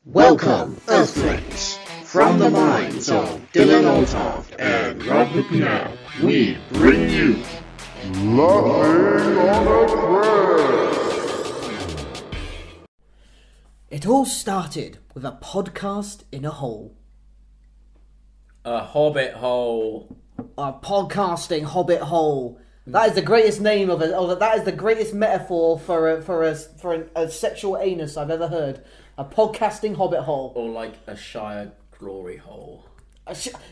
Welcome, Earthlings! From the minds of Dylan Oltoft and Rob McNair, we bring you Laughing on a Prayer! It all started with a podcast in a hole. A hobbit hole. A podcasting hobbit hole. That is the greatest name of it. That is the greatest metaphor for a sexual anus I've ever heard. A podcasting hobbit hole. Or like a Shire glory hole.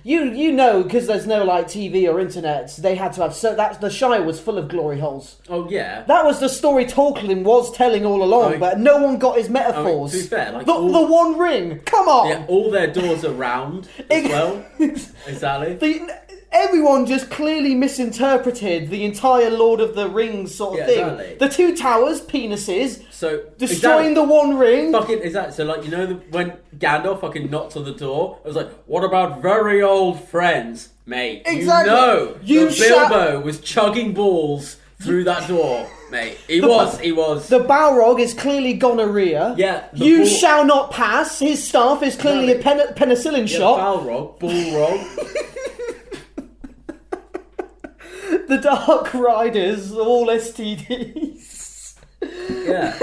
You know, because there's no like TV or internet, they had to have. So that the Shire was full of glory holes. Oh yeah. That was the story Tolkien was telling all along, but no one got his metaphors. To be fair, like the One Ring. Come on. Yeah, all their doors are round as well. Exactly. Everyone just clearly misinterpreted the entire Lord of the Rings sort of thing. Exactly. The two towers, penises, so destroying the One Ring. Fucking exactly. So like when Gandalf fucking knocked on the door, I was like, "What about very old friends, mate?" Exactly. Bilbo was chugging balls through that door, mate. He was. The Balrog is clearly gonorrhea. Yeah. You shall not pass. His staff is clearly a penicillin shot. Balrog, Bullrog. The Dark Riders, all STDs. Yeah.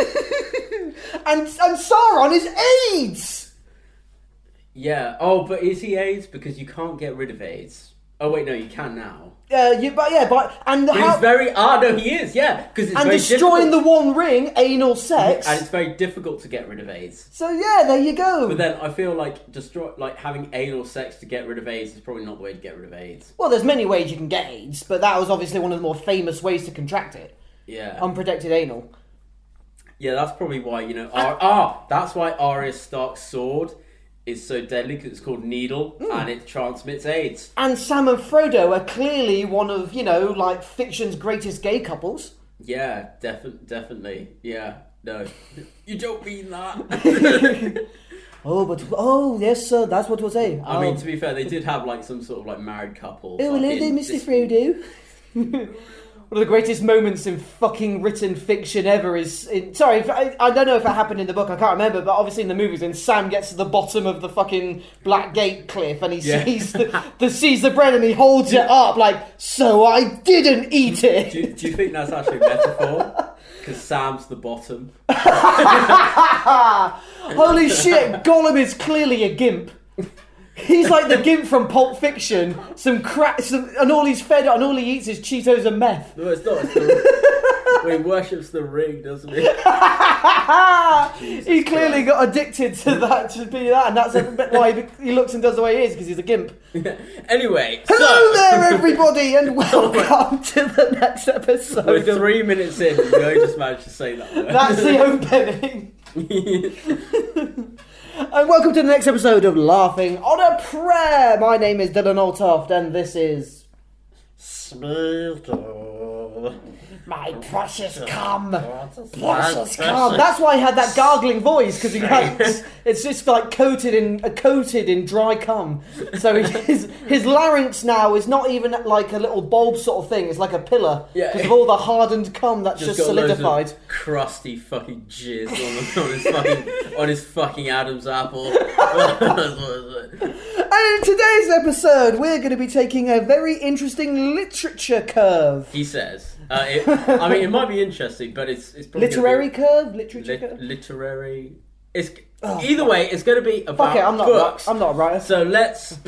and Sauron is AIDS! Yeah. Oh, but is he AIDS? Because you can't get rid of AIDS. Oh wait, no, you can now. But he's very. No, he is. Yeah, because it's and very destroying difficult. the One Ring, anal sex, and it's very difficult to get rid of AIDS. So yeah, there you go. But then I feel like having anal sex to get rid of AIDS is probably not the way to get rid of AIDS. Well, there's many ways you can get AIDS, but that was obviously one of the more famous ways to contract it. Yeah. Unprotected anal. Yeah, that's probably why that's why Arya Stark's sword is so deadly, because it's called Needle and it transmits AIDS. And Sam and Frodo are clearly one of, fiction's greatest gay couples. Yeah, definitely. Yeah, no. You don't mean that. Yes, sir, that's what we'll say. I mean, to be fair, they did have some sort of married couple. Oh, hello there, Mr. Frodo. One of the greatest moments in fucking written fiction ever is... I don't know if it happened in the book, I can't remember, but obviously in the movies when Sam gets to the bottom of the fucking Black Gate cliff and he sees sees the bread and he holds it up like, so I didn't eat it! Do you think that's actually a metaphor? Because Sam's the bottom. Holy shit, Gollum is clearly a gimp. He's like the gimp from Pulp Fiction. And all he's fed on, and all he eats is Cheetos and meth. No, it's not. He worships the ring, doesn't he? He clearly got addicted to that, to be that, and that's why he looks and does the way he is, because he's a gimp. Anyway, hello there, everybody, and welcome to the next episode. We're 3 minutes in, and you only just managed to say that. That's the opening. And welcome to the next episode of Laughing on a Prayer. My name is Dylan Oltoft, and this is... My precious cum. Precious cum. That's why he had that gargling voice, because it's just like coated in dry cum. So his larynx now is not even like a little bulb sort of thing. It's like a pillar because of all the hardened cum that's just solidified. Loads of crusty fucking jizz on his fucking Adam's apple. And in today's episode, we're going to be taking a very interesting literature curve. He says. It might be interesting, but it's probably literary curve, literature curve. Literary. Either way, it's going to be about fuck it, I'm books. I'm not a writer. So let's.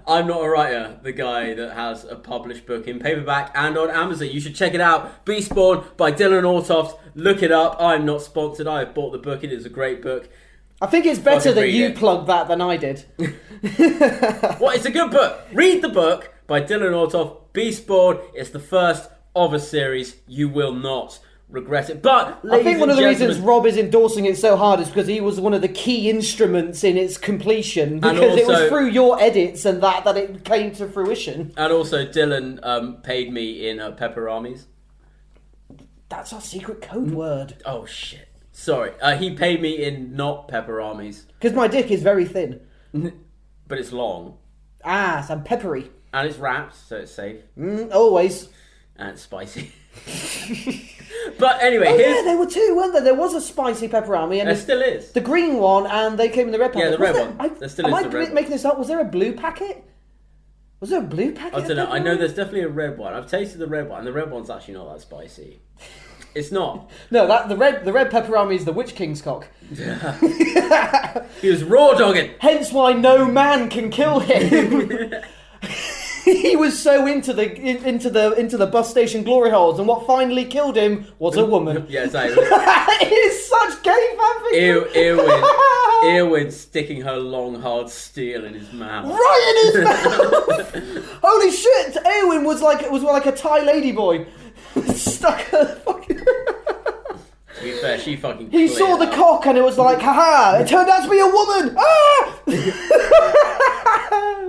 I'm not a writer. The guy that has a published book in paperback and on Amazon. You should check it out. Beastborn by Dylan Oltoft. Look it up. I'm not sponsored. I have bought the book. It is a great book. I think it's better that you plugged that than I did. Well, it's a good book. Read the book by Dylan Oltoft. Beastborn. It's the first of a series. You will not regret it. But I think one of the reasons Rob is endorsing it so hard is because he was one of the key instruments in its completion. Because it was through your edits and that it came to fruition. And also, Dylan paid me in pepperonis. That's our secret code word. Oh shit! Sorry, he paid me in not pepperonis. Because my dick is very thin. But it's long. So I'm peppery. And it's wrapped, so it's safe. Always. And it's spicy. But anyway, Oh here's... yeah, there were two, weren't there? There was a spicy pepperami, and There still is. the green one, and they came in the red packet. Yeah, the red Was one. There still am is I the red one. making this up? Was there a blue packet? Was there a blue packet? I don't know. of I know pepperoni? there's definitely a red one. I've tasted the red one, and the red one's actually not that spicy. It's not. No, the red pepperami is the Witch King's cock. He was raw dogging. Hence why no man can kill him. He was so into the bus station glory holes, and what finally killed him was a woman. Yeah, exactly. It is such gay fanfiction. Eowyn sticking her long hard steel in his mouth. Right in his mouth. Holy shit! Eowyn was like a Thai ladyboy. Stuck her fucking. To be fair, she fucking. He saw the cock and it was like, haha! It turned out to be a woman. Ah!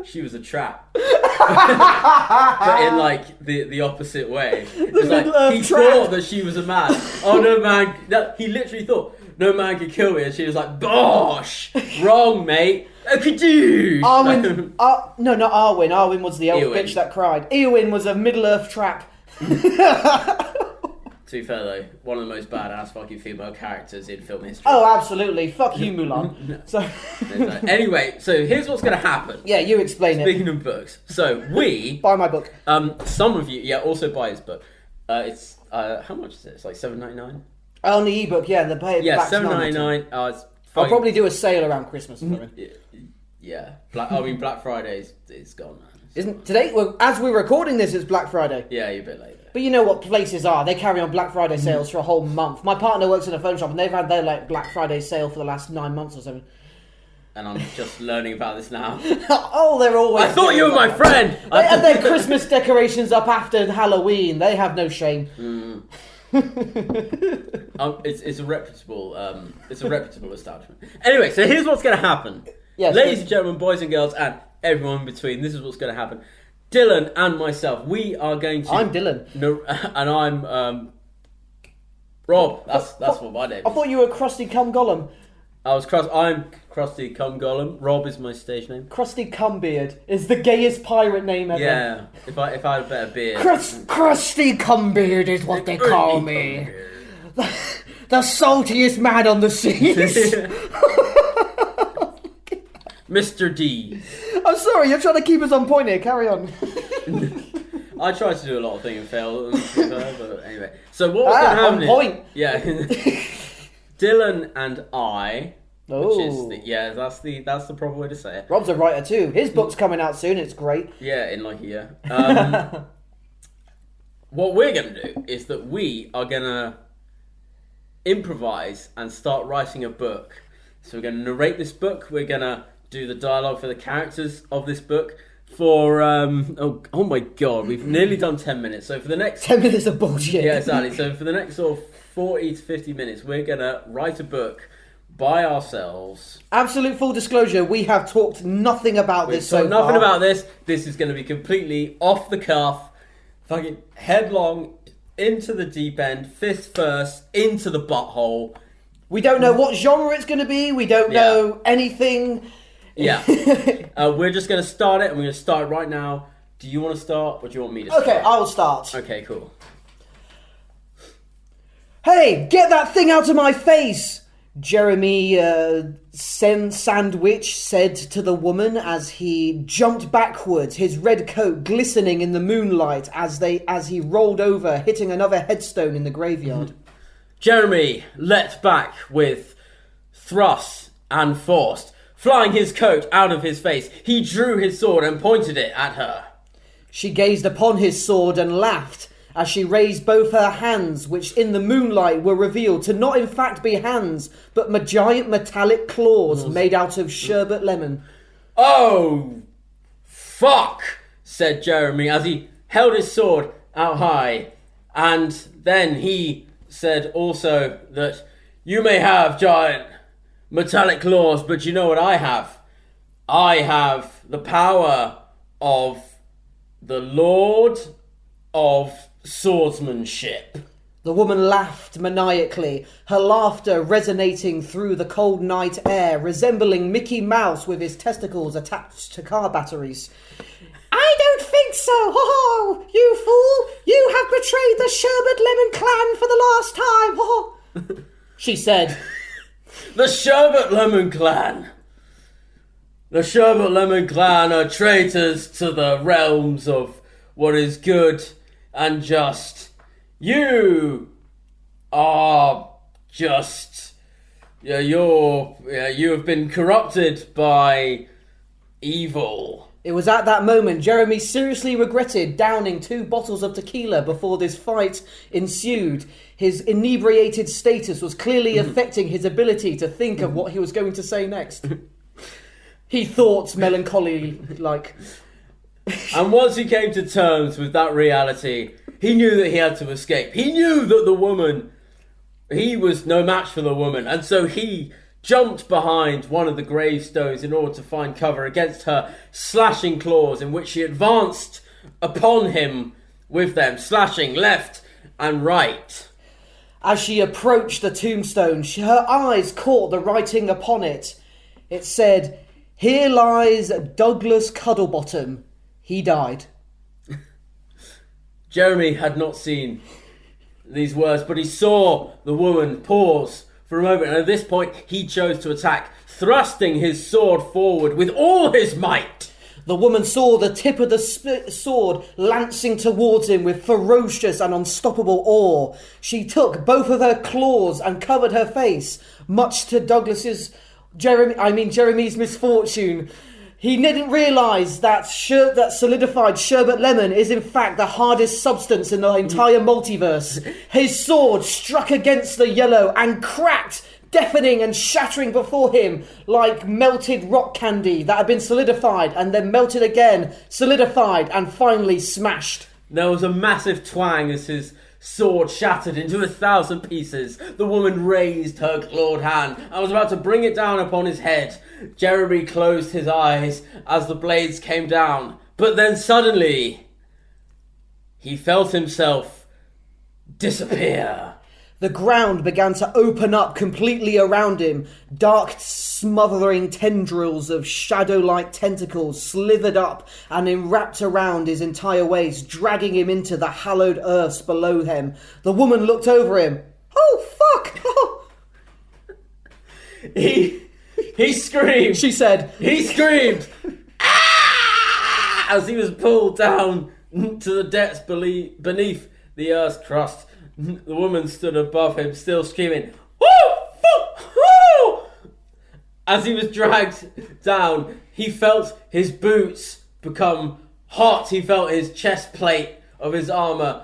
She was a trap. But in like the opposite way. It's like he thought that she was a man. Oh no man! No, he literally thought no man could kill me, and she was like, "Bosh, wrong, mate. Akadoosh." Arwen, no, not Arwen. Arwen was the elf Eowyn. bitch that cried. Eowyn was a Middle Earth trap. To be fair though, one of the most badass fucking female characters in film history. Oh, absolutely. Fuck you, Mulan. So, Anyway, so here's what's going to happen. yeah, you explain Speaking it. of books, so we, Buy my book. some of you, also buy his book. It's how much is it? It's like $7.99. On the ebook, yeah, the pay. Yeah, back's $7.99. It's I'll fucking, probably do a sale around Christmas or something. yeah. Black Friday's it's gone, man. Isn't today? Well, as we're recording this, it's Black Friday. Yeah, you're a bit late. But you know what places are? They carry on Black Friday sales for a whole month. My partner works in a phone shop, and they've had their like Black Friday sale for the last 9 months or something. And I'm just learning about this now. Oh, they're always. I thought you were my friend. They have their Christmas decorations up after Halloween. They have no shame. It's a reputable establishment. Anyway, so here's what's going to happen. Yes, Ladies please. and gentlemen, boys and girls, and everyone in between, this is what's going to happen. Dylan and myself, we are going to... I'm Dylan. No, and I'm Rob. That's what my name I is. thought you were Krusty Cum Gollum. I'm Krusty Cum Gollum. Rob is my stage name. Krusty Cumbeard is the gayest pirate name ever. Yeah, if I had a better beard. Krusty Cumbeard is what they call me. The saltiest man on the seas. Mr. D. I'm sorry, you're trying to keep us on point here. Carry on. I tried to do a lot of things and failed, but anyway. So what was going to happen? on point. Yeah, Dylan and I. Oh, Which is that's the proper way to say it. Rob's a writer too. His book's coming out soon. It's great. Yeah, in like a year. What we're going to do is that we are going to improvise and start writing a book. So we're going to narrate this book. We're going to do the dialogue for the characters of this book. For oh my god, we've nearly done 10 minutes. So for the next 10 minutes of bullshit. yeah, exactly. So for the next sort of 40 to 50 minutes, we're gonna write a book by ourselves. Absolute full disclosure: we have talked nothing about this so nothing far. about this. This is going to be completely off the cuff, fucking headlong into the deep end, fist first into the butthole. We don't know what genre it's going to be. We don't know anything. Yeah. We're just going to start it, and we're going to start right now. Do you want to start, or do you want me to start? Okay, I'll start. Okay, cool. Hey, get that thing out of my face! Jeremy Sandwich said to the woman as he jumped backwards, his red coat glistening in the moonlight as he rolled over, hitting another headstone in the graveyard. Jeremy leapt back with thrust and force. Flying his coat out of his face, he drew his sword and pointed it at her. She gazed upon his sword and laughed as she raised both her hands, which in the moonlight were revealed to not in fact be hands, but giant metallic claws made out of sherbet lemon. Oh, fuck, said Jeremy as he held his sword out high. And then he said also that you may have giant metallic claws, but you know what I have? I have the power of the Lord of Swordsmanship. The woman laughed maniacally, her laughter resonating through the cold night air, resembling Mickey Mouse with his testicles attached to car batteries. I don't think so. Oh, you fool! You have betrayed the Sherbet Lemon clan for the last time. Oh, she said. The Sherbet Lemon clan. The Sherbet Lemon clan are traitors to the realms of what is good and just. You are just. You have been corrupted by evil. It was at that moment Jeremy seriously regretted downing 2 bottles of tequila before this fight ensued. His inebriated status was clearly affecting his ability to think of what he was going to say next. He thought melancholy like. And once he came to terms with that reality, he knew that he had to escape. He knew that he was no match for the woman, and so he jumped behind one of the gravestones in order to find cover against her slashing claws, in which she advanced upon him with them, slashing left and right. As she approached the tombstone, her eyes caught the writing upon it. It said, "Here lies Douglas Cuddlebottom. He died." Jeremy had not seen these words, but he saw the woman pause for a moment, and at this point he chose to attack, thrusting his sword forward with all his might. The woman saw the tip of the sword lancing towards him with ferocious and unstoppable awe. She took both of her claws and covered her face, much to Jeremy's misfortune. He didn't realise that solidified sherbet lemon is in fact the hardest substance in the entire multiverse. His sword struck against the yellow and cracked, deafening and shattering before him like melted rock candy that had been solidified and then melted again, solidified and finally smashed. There was a massive twang as his sword shattered into 1,000 pieces. The woman raised her clawed hand and was about to bring it down upon his head. Jeremy closed his eyes as the blades came down, but then suddenly he felt himself disappear. The ground began to open up completely around him. Dark, smothering tendrils of shadow-like tentacles slithered up and enwrapped around his entire waist, dragging him into the hallowed earths below him. The woman looked over him. "Oh, fuck!" He screamed. She said. He screamed. "Ah!" as he was pulled down to the depths beneath the earth's crust. The woman stood above him, still screaming, "Woo! As he was dragged down, he felt his boots become hot. He felt his chest plate of his armour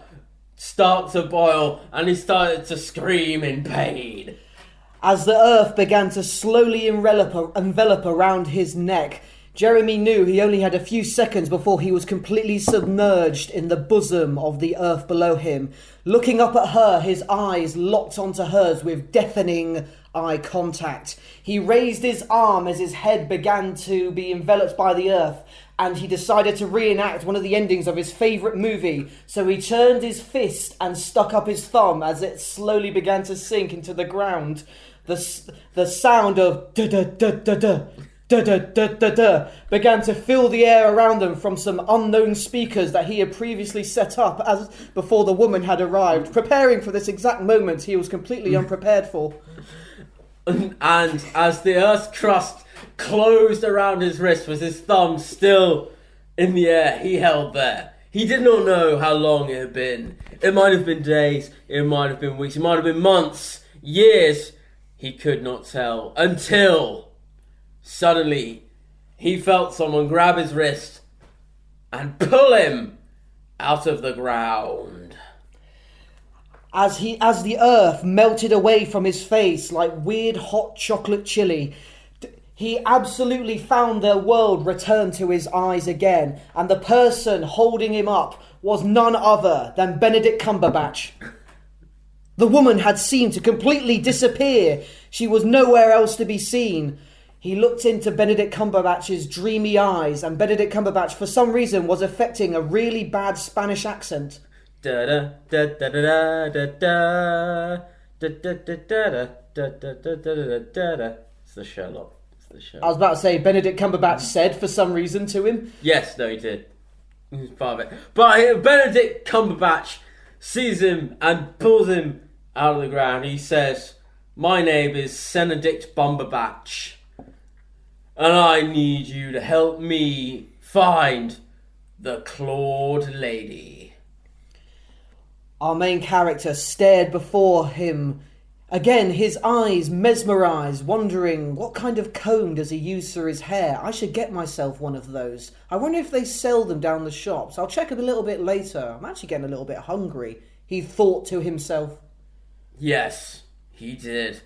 start to boil, and he started to scream in pain. As the earth began to slowly envelop around his neck, Jeremy knew he only had a few seconds before he was completely submerged in the bosom of the earth below him. Looking up at her, his eyes locked onto hers with deafening eye contact. He raised his arm as his head began to be enveloped by the earth, and he decided to reenact one of the endings of his favourite movie. So he turned his fist and stuck up his thumb as it slowly began to sink into the ground. The sound of da-da-da-da-da, da-da-da-da-da began to fill the air around them from some unknown speakers that he had previously set up as before the woman had arrived, preparing for this exact moment he was completely unprepared for. And as the earth's crust closed around his wrist with his thumb still in the air, he held there. He did not know how long it had been. It might have been days, it might have been weeks, it might have been months, years. He could not tell until suddenly he felt someone grab his wrist and pull him out of the ground. As the earth melted away from his face like weird hot chocolate chili, he absolutely found the world return to his eyes again, and the person holding him up was none other than Benedict Cumberbatch. The woman had seemed to completely disappear. She was nowhere else to be seen. He looked into Benedict Cumberbatch's dreamy eyes, and Benedict Cumberbatch, for some reason, was affecting a really bad Spanish accent. Da da da da da da da da da da da da da da. It's the Sherlock. I was about to say, Benedict Cumberbatch said for some reason to him. Yes, no, he did. He's part of it. But Benedict Cumberbatch sees him and pulls him out of the ground. He says, "My name is Benedict Cumberbatch, and I need you to help me find the Clawed Lady." Our main character stared before him. Again, his eyes mesmerised, wondering what kind of comb does he use for his hair. I should get myself one of those. I wonder if they sell them down the shops. I'll check it a little bit later. I'm actually getting a little bit hungry, he thought to himself. Yes, he did.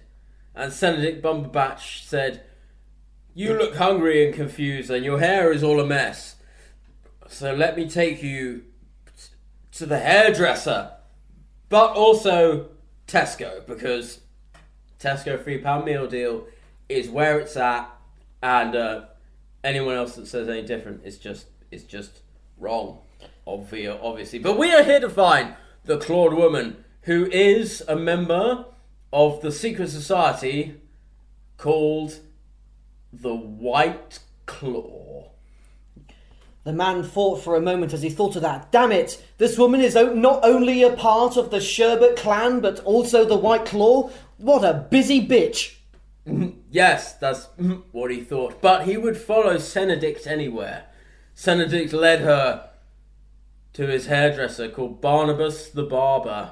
And Benedict Cumberbatch said, "You look hungry and confused, and your hair is all a mess. So let me take you to the hairdresser, but also Tesco, because Tesco £3 meal deal is where it's at, and anyone else that says any different is just wrong, obviously. But we are here to find the Clawed Woman, who is a member of the secret society called the White Claw." The man thought for a moment as he thought of that. Damn it! This woman is not only a part of the Sherbet clan, but also the White Claw? What a busy bitch! Yes, that's what he thought. But he would follow Benedict anywhere. Benedict led her to his hairdresser called Barnabas the Barber.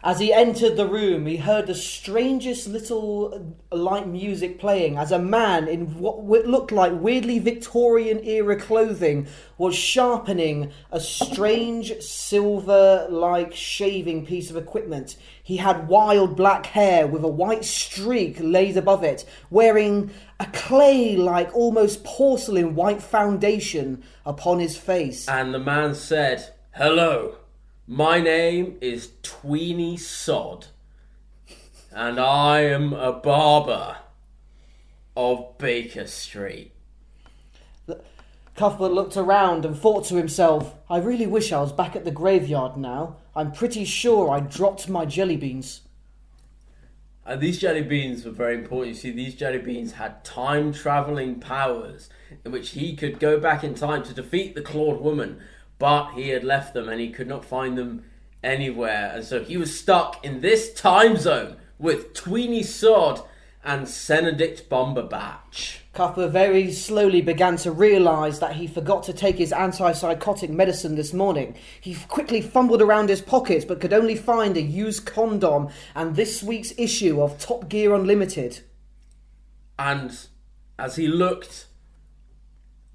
As he entered the room, he heard the strangest little light music playing as a man in what looked like weirdly Victorian-era clothing was sharpening a strange silver-like shaving piece of equipment. He had wild black hair with a white streak laid above it, wearing a clay-like, almost porcelain white foundation upon his face. And the man said, "Hello. My name is Tweeny Sod, and I am a barber of Baker Street." Cuthbert looked around and thought to himself, I really wish I was back at the graveyard now. I'm pretty sure I dropped my jelly beans. And these jelly beans were very important. You see, these jelly beans had time-travelling powers in which he could go back in time to defeat the Clawed Woman. But he had left them and he could not find them anywhere. And so he was stuck in this time zone with Tweeny Sod and Benedict Cumberbatch. Cuthbert very slowly began to realise that he forgot to take his antipsychotic medicine this morning. He quickly fumbled around his pockets but could only find a used condom and this week's issue of Top Gear Unlimited. And as he looked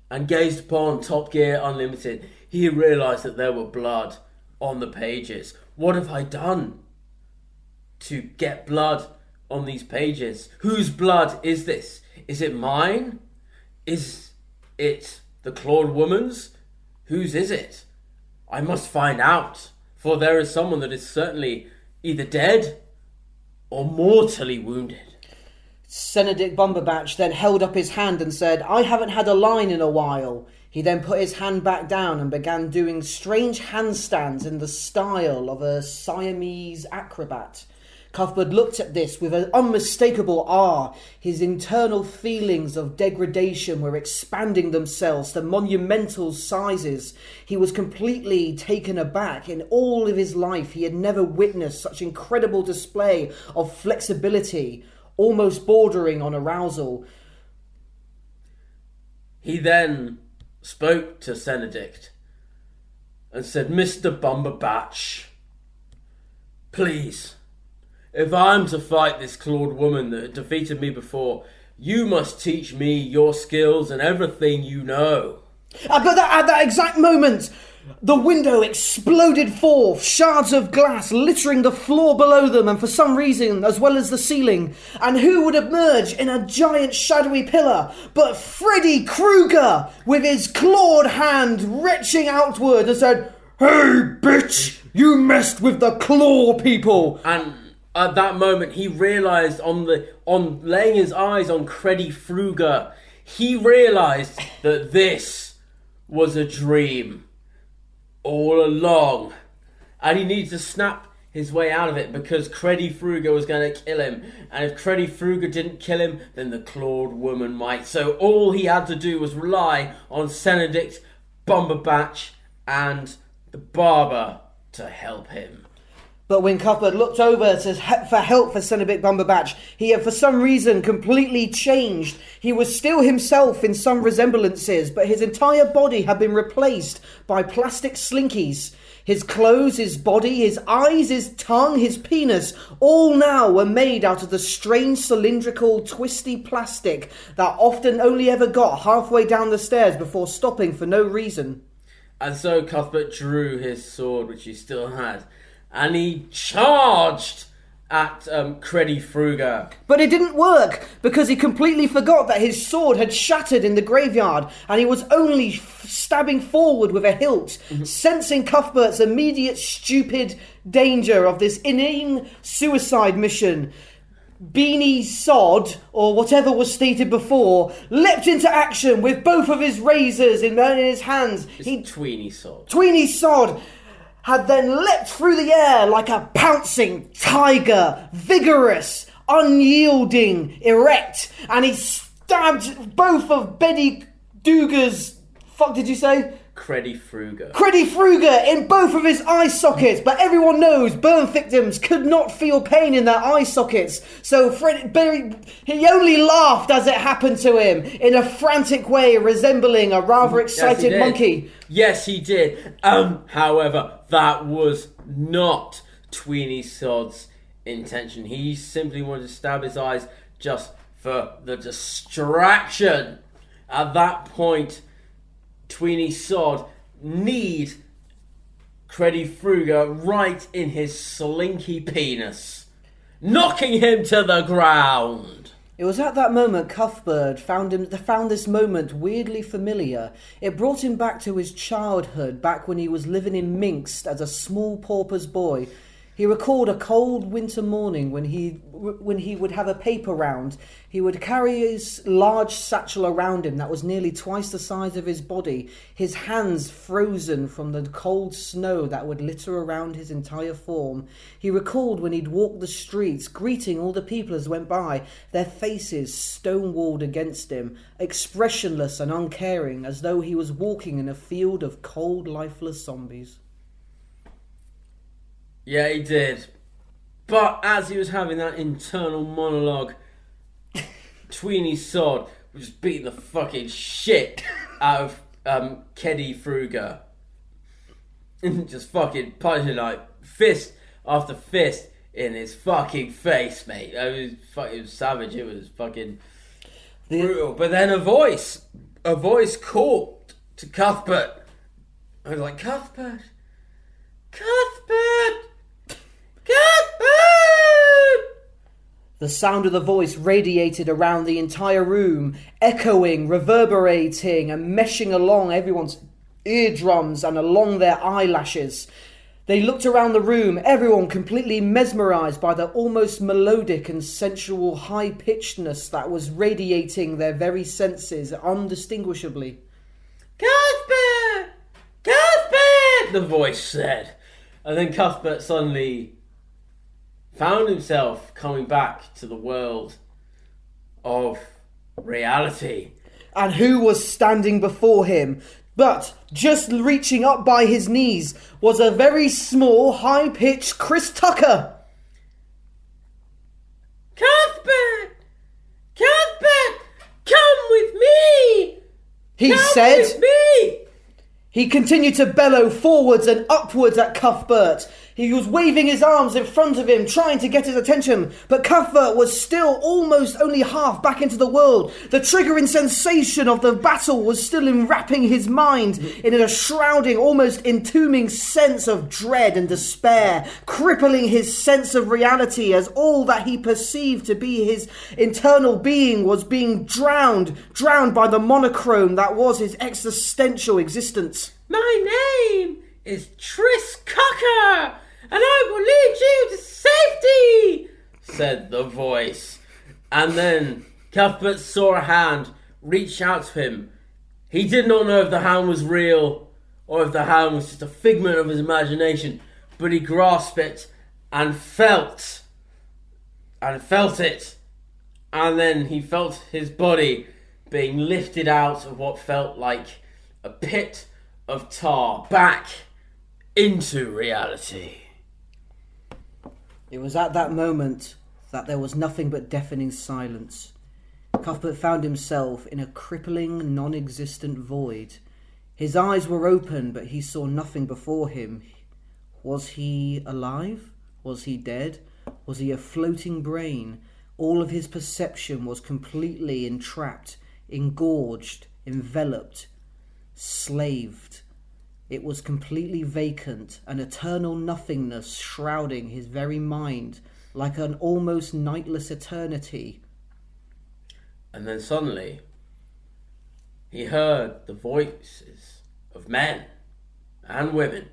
and gazed upon Top Gear Unlimited, he realised that there were blood on the pages. What have I done to get blood on these pages? Whose blood is this? Is it mine? Is it the Clawed Woman's? Whose is it? I must find out, for there is someone that is certainly either dead or mortally wounded. Benedict Cumberbatch then held up his hand and said, I haven't had a line in a while. He then put his hand back down and began doing strange handstands in the style of a Siamese acrobat. Cuthbert looked at this with an unmistakable awe. His internal feelings of degradation were expanding themselves to monumental sizes. He was completely taken aback. In all of his life, he had never witnessed such incredible display of flexibility, almost bordering on arousal. He then spoke to Benedict and said, Mr. Cumberbatch, please, if I'm to fight this Clawed Woman that defeated me before, you must teach me your skills and everything you know. But at that exact moment, the window exploded forth, shards of glass littering the floor below them and for some reason as well as the ceiling. And who would emerge in a giant shadowy pillar but Freddy Krueger with his clawed hand reaching outward and said, Hey bitch, you messed with the claw people. And at that moment he realised on laying his eyes on Freddy Krueger, he realised that this was a dream all along, and he needed to snap his way out of it because Freddy Krueger was going to kill him, and if Freddy Krueger didn't kill him, then the Clawed Woman might. So all he had to do was rely on Benedict Bumberbatch and the barber to help him. But when Cuthbert looked over for help for Cenobite Bumberbatch, he had for some reason completely changed. He was still himself in some resemblances, but his entire body had been replaced by plastic slinkies. His clothes, his body, his eyes, his tongue, his penis, all now were made out of the strange cylindrical, twisty plastic that often only ever got halfway down the stairs before stopping for no reason. And so Cuthbert drew his sword, which he still had, and he charged at Creddy Fruger. But it didn't work, because he completely forgot that his sword had shattered in the graveyard, and he was only stabbing forward with a hilt, sensing Cuthbert's immediate stupid danger of this inane suicide mission. Beanie Sod, or whatever was stated before, leapt into action with both of his razors in his hands. Tweenie Sod. Tweenie Sod had then leapt through the air like a pouncing tiger, vigorous, unyielding, erect, and he stabbed both of Betty Duga's... Fuck did you say? Creddy Fruger. Creddy Fruger in both of his eye sockets, but everyone knows burn victims could not feel pain in their eye sockets, so he only laughed as it happened to him in a frantic way resembling a rather excited monkey. Yes, he did. However, that was not Tweenie Sod's intention. He simply wanted to stab his eyes just for the distraction. At that point, Tweenie Sod kneed Creddy Fruger right in his slinky penis, knocking him to the ground. It was at that moment Cuthbert found this moment weirdly familiar. It brought him back to his childhood, back when he was living in Minsk as a small pauper's boy. He recalled a cold winter morning when he would have a paper round. He would carry his large satchel around him that was nearly twice the size of his body, his hands frozen from the cold snow that would litter around his entire form. He recalled when he'd walk the streets, greeting all the people as went by, their faces stone-walled against him, expressionless and uncaring, as though he was walking in a field of cold, lifeless zombies. Yeah, he did. But as he was having that internal monologue, Tweenie Sod was just beating the fucking shit out of Creddy Fruger. Just fucking punching like fist after fist in his fucking face, mate. It was savage. It was fucking brutal. But then a voice called to Cuthbert. I was like, Cuthbert! The sound of the voice radiated around the entire room, echoing, reverberating, and meshing along everyone's eardrums and along their eyelashes. They looked around the room, everyone completely mesmerised by the almost melodic and sensual high-pitchedness that was radiating their very senses undistinguishably. Cuthbert! Cuthbert! The voice said. And then Cuthbert suddenly found himself coming back to the world of reality. And who was standing before him? But just reaching up by his knees was a very small, high-pitched Chris Tucker. Cuthbert! Cuthbert! Come with me! He Come said. With me! He continued to bellow forwards and upwards at Cuthbert. He was waving his arms in front of him, trying to get his attention, but Cuthbert was still almost only half back into the world. The triggering sensation of the battle was still enwrapping his mind in a shrouding, almost entombing sense of dread and despair, crippling his sense of reality as all that he perceived to be his internal being was being drowned by the monochrome that was his existential existence. My name is Tris Cocker, and I will lead you to safety, said the voice. And then Cuthbert saw a hand reach out to him. He did not know if the hand was real or if the hand was just a figment of his imagination, but he grasped it and felt it. And then he felt his body being lifted out of what felt like a pit of tar back into reality. It was at that moment that there was nothing but deafening silence. Cuthbert found himself in a crippling, non-existent void. His eyes were open, but he saw nothing before him. Was he alive? Was he dead? Was he a floating brain? All of his perception was completely entrapped, engorged, enveloped, slaved. It was completely vacant, an eternal nothingness shrouding his very mind, like an almost nightless eternity. And then suddenly, he heard the voices of men and women.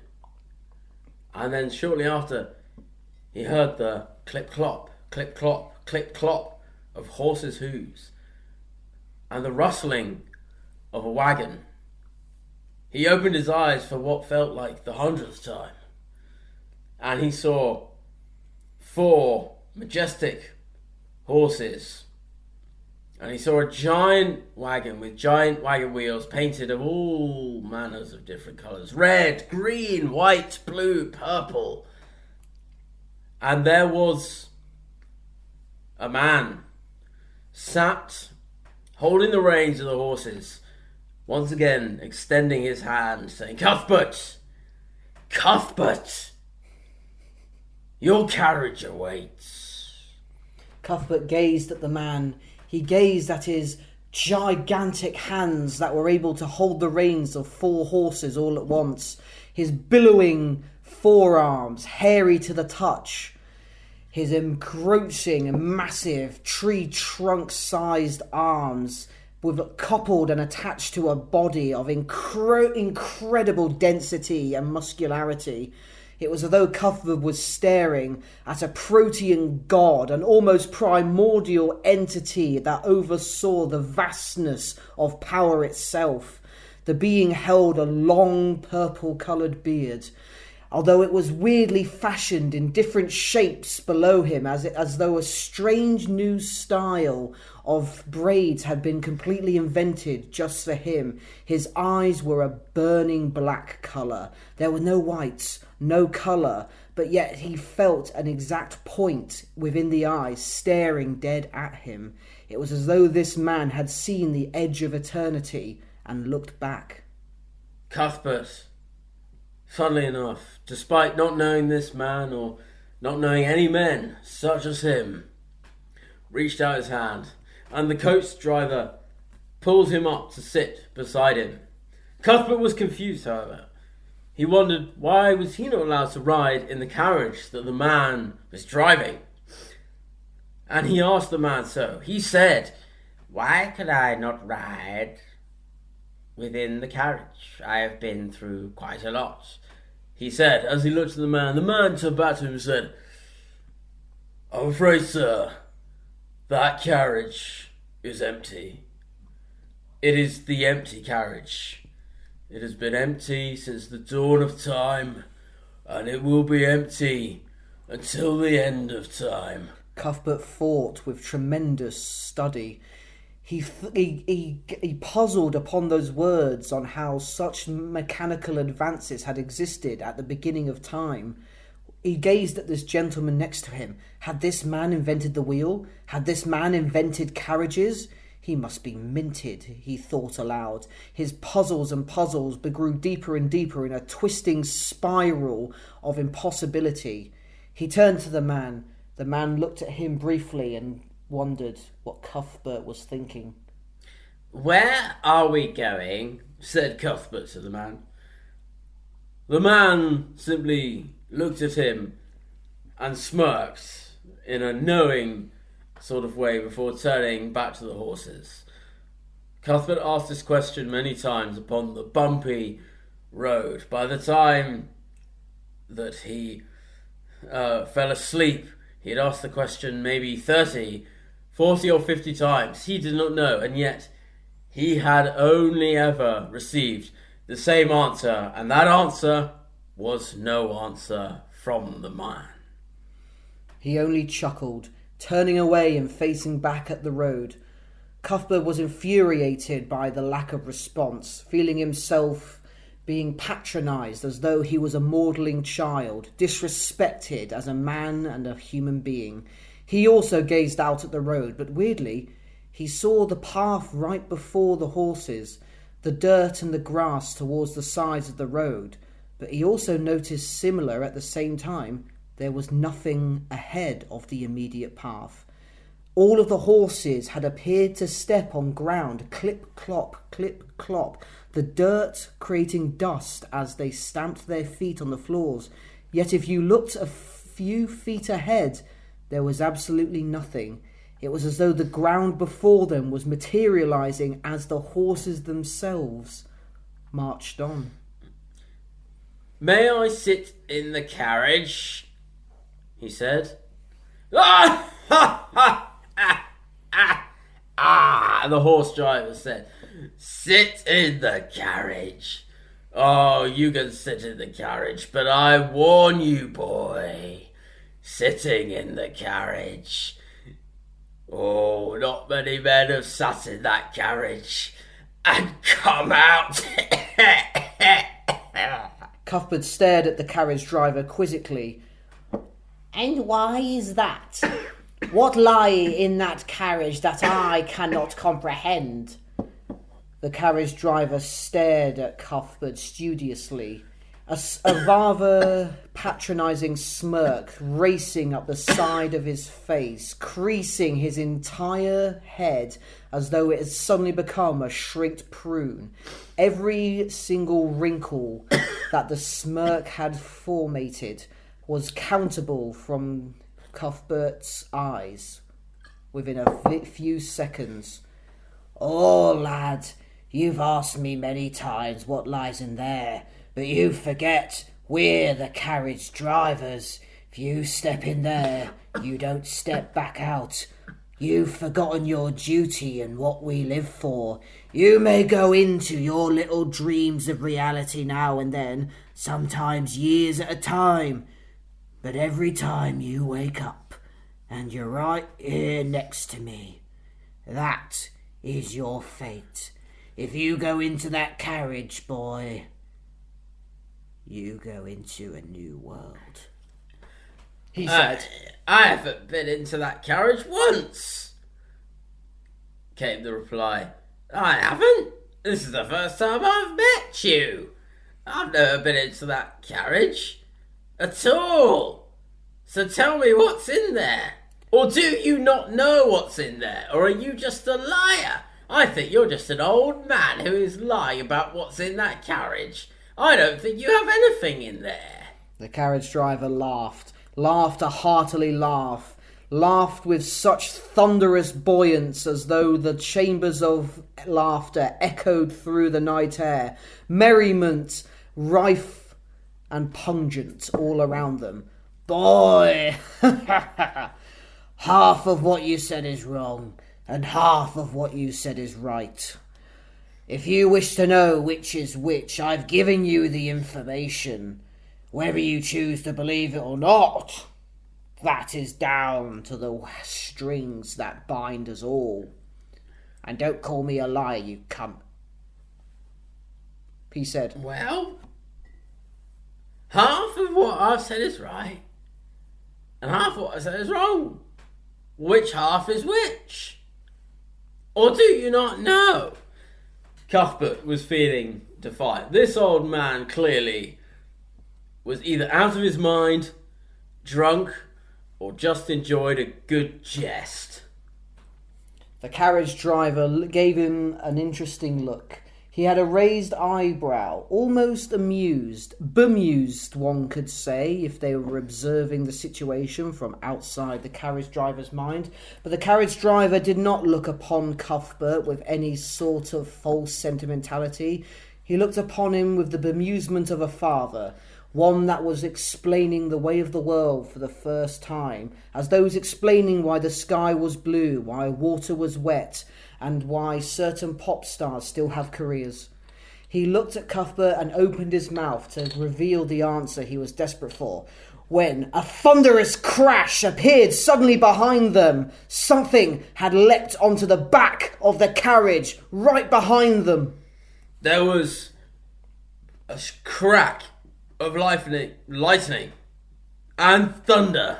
And then shortly after, he heard the clip-clop, clip-clop, clip-clop of horses' hooves and the rustling of a wagon. He opened his eyes for what felt like the 100th time, and he saw 4 majestic horses, and he saw a giant wagon with giant wagon wheels painted of all manners of different colours: red, green, white, blue, purple. And there was a man sat holding the reins of the horses, once again extending his hand, saying, "Cuthbert! Cuthbert! Your carriage awaits." Cuthbert gazed at the man. He gazed at his gigantic hands that were able to hold the reins of 4 horses all at once. His billowing forearms, hairy to the touch. His encroaching, massive, tree trunk-sized arms, coupled and attached to a body of incredible density and muscularity. It was as though Cuthbert was staring at a protean god, an almost primordial entity that oversaw the vastness of power itself. The being held a long purple-coloured beard, although it was weirdly fashioned in different shapes below him, as though a strange new style of braids had been completely invented just for him. His eyes were a burning black colour. There were no whites, no colour, but yet he felt an exact point within the eyes staring dead at him. It was as though this man had seen the edge of eternity and looked back. Cuthbert, funnily enough, despite not knowing this man or not knowing any men such as him, reached out his hand, and the coach driver pulled him up to sit beside him. Cuthbert was confused, however. He wondered why was he not allowed to ride in the carriage that the man was driving. And he asked the man so. He said, "Why could I not ride within the carriage? I have been through quite a lot," he said as he looked at the man. The man turned back to him and said, "I'm afraid, sir, that carriage is empty. It is the empty carriage. It has been empty since the dawn of time, and it will be empty until the end of time." Cuthbert thought with tremendous study. He puzzled upon those words on how such mechanical advances had existed at the beginning of time. He gazed at this gentleman next to him. Had this man invented the wheel? Had this man invented carriages? He must be minted, he thought aloud. His puzzles grew deeper and deeper in a twisting spiral of impossibility. He turned to the man. The man looked at him briefly and wondered what Cuthbert was thinking. "Where are we going?" said Cuthbert to the man. The man simply looked at him and smirked in a knowing sort of way before turning back to the horses. Cuthbert asked this question many times upon the bumpy road. By the time that he fell asleep, he had asked the question maybe 30, 40 or 50 times. He did not know, and yet he had only ever received the same answer, and that answer was no answer from the man. He only chuckled, turning away and facing back at the road. Cuthbert was infuriated by the lack of response, feeling himself being patronised as though he was a maudling child, disrespected as a man and a human being. He also gazed out at the road, but weirdly, he saw the path right before the horses, the dirt and the grass towards the sides of the road, but he also noticed similar at the same time, there was nothing ahead of the immediate path. All of the horses had appeared to step on ground, clip-clop, clip-clop, the dirt creating dust as they stamped their feet on the floors. Yet if you looked a few feet ahead, there was absolutely nothing. It was as though the ground before them was materializing as the horses themselves marched on. "May I sit in the carriage?" he said. "Ah, ha, ha, ah, ah, ah," the horse driver said. "Sit in the carriage. Oh, you can sit in the carriage, but I warn you, boy, sitting in the carriage. Oh, not many men have sat in that carriage and come out." Cuthbert stared at the carriage driver quizzically. "And why is that? What lie in that carriage that I cannot comprehend?" The carriage driver stared at Cuthbert studiously, a rather patronising smirk racing up the side of his face, creasing his entire head as though it had suddenly become a shrinked prune. Every single wrinkle that the smirk had formated was countable from Cuthbert's eyes within a few seconds. "Oh, lad, you've asked me many times what lies in there, but you forget we're the carriage drivers. If you step in there, you don't step back out. You've forgotten your duty and what we live for. You may go into your little dreams of reality now and then, sometimes years at a time, but every time you wake up and you're right here next to me, that is your fate. If you go into that carriage, boy, you go into a new world," he said. I haven't been into that carriage once," came the reply. "I haven't. This is the first time I've met you. I've never been into that carriage at all. So tell me what's in there. Or do you not know what's in there? Or are you just a liar? I think you're just an old man who is lying about what's in that carriage. I don't think you have anything in there." The carriage driver laughed a hearty laugh, laughed with such thunderous buoyance as though the chambers of laughter echoed through the night air, merriment rife and pungent all around them. "Boy, half of what you said is wrong, and half of what you said is right. If you wish to know which is which, I've given you the information. Whether you choose to believe it or not, that is down to the strings that bind us all. And don't call me a liar, you cunt," he said. "Well, half of what I've said is right, and half of what I said is wrong. Which half is which? Or do you not know?" Cuthbert was feeling defiant. This old man clearly was either out of his mind, drunk, or just enjoyed a good jest. The carriage driver gave him an interesting look. He had a raised eyebrow, almost amused, bemused, one could say, if they were observing the situation from outside the carriage driver's mind. But the carriage driver did not look upon Cuthbert with any sort of false sentimentality. He looked upon him with the bemusement of a father, one that was explaining the way of the world for the first time, as those explaining why the sky was blue, why water was wet, and why certain pop stars still have careers. He looked at Cuthbert and opened his mouth to reveal the answer he was desperate for, when a thunderous crash appeared suddenly behind them. Something had leapt onto the back of the carriage right behind them. There was a crack of lightning and thunder.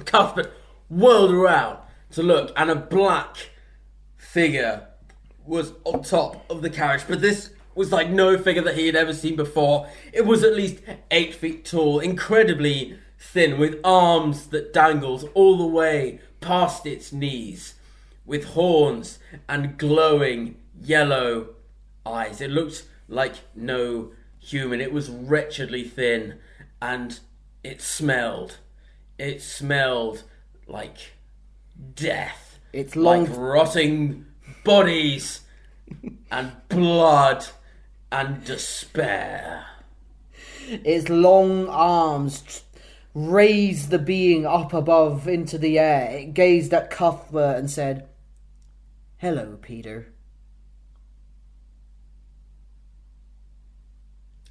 Cuthbert whirled around to look, and a black figure was on top of the carriage. But this was like no figure that he had ever seen before. It was at least 8 feet tall, incredibly thin, with arms that dangled all the way past its knees, with horns and glowing yellow eyes. It looked like no human. It was wretchedly thin, and it smelled. It smelled like death. It's long, like rotting bodies and blood and despair. Its long arms raised the being up above into the air. It gazed at Cuthbert and said, "Hello, Peter."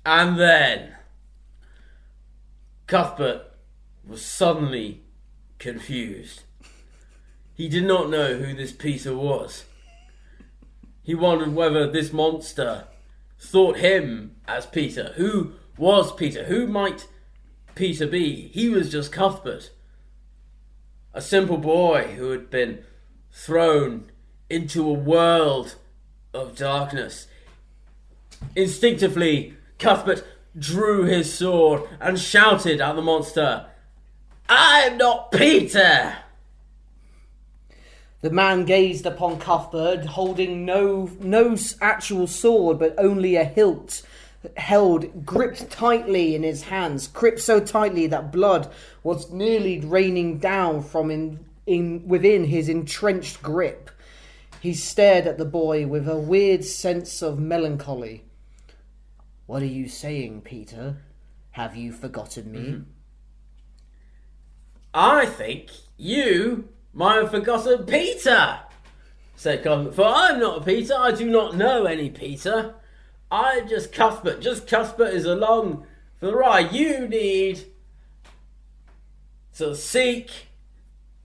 And then Cuthbert was suddenly confused. He did not know who this Peter was. He wondered whether this monster thought him as Peter. Who was Peter? Who might Peter be? He was just Cuthbert, a simple boy who had been thrown into a world of darkness. Instinctively, Cuthbert drew his sword and shouted at the monster, "I'm not Peter!" The man gazed upon Cuthbert, holding no actual sword, but only a hilt, gripped tightly in his hands, gripped so tightly that blood was nearly raining down from within his entrenched grip. He stared at the boy with a weird sense of melancholy. "What are you saying, Peter? Have you forgotten me?" Mm-hmm. "I think you might have forgotten Peter," said Cuthbert. "For I'm not a Peter. I do not know any Peter. I'm just Cuthbert. Just Cuthbert is along for the ride. You need to seek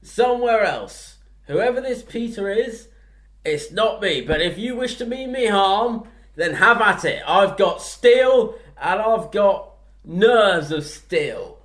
somewhere else. Whoever this Peter is, it's not me. But if you wish to mean me harm, then have at it. I've got steel and I've got nerves of steel."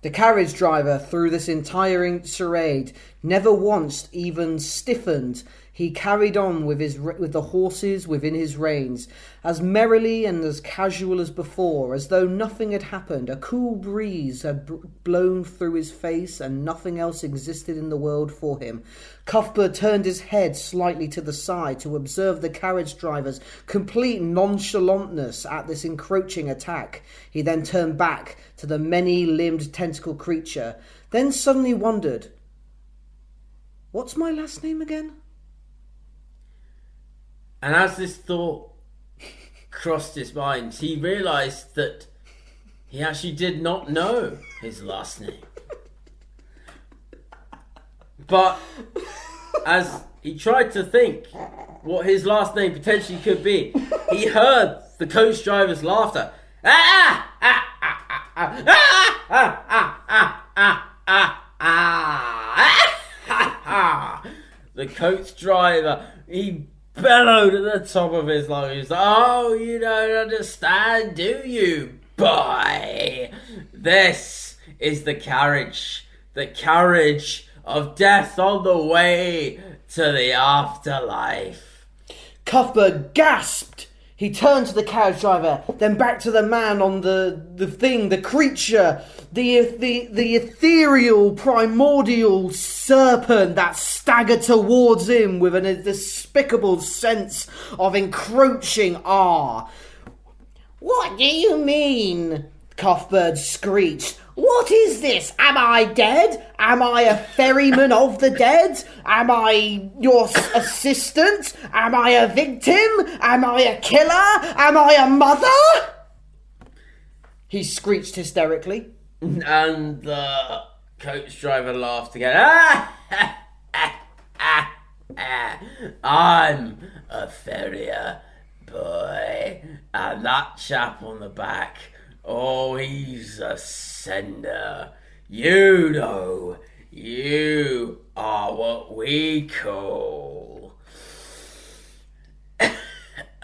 The carriage driver, through this entire charade, never once even stiffened. He carried on with the horses within his reins, as merrily and as casual as before, as though nothing had happened. A cool breeze had blown through his face, and nothing else existed in the world for him. Cuthbert turned his head slightly to the side to observe the carriage driver's complete nonchalantness at this encroaching attack. He then turned back to the many-limbed tentacle creature, then suddenly wondered, "What's my last name again?" And as this thought crossed his mind, he realised that he actually did not know his last name. But as he tried to think what his last name potentially could be, he heard the coach driver's laughter. The coach driver, he bellowed at the top of his lungs. "Oh, you don't understand, do you, boy? This is the carriage of death on the way to the afterlife." Cuthbert gasped. He turned to the carriage driver, then back to the man on the thing, the creature, the ethereal, primordial serpent that staggered towards him with a despicable sense of encroaching awe. "What do you mean?" Cuthbert screeched. "What is this? Am I dead? Am I a ferryman of the dead? Am I your assistant? Am I a victim? Am I a killer? Am I a mother?" He screeched hysterically. And the coach driver laughed again. "I'm a farrier, boy. And that chap on the back, oh, he's a sender. You know, you are what we call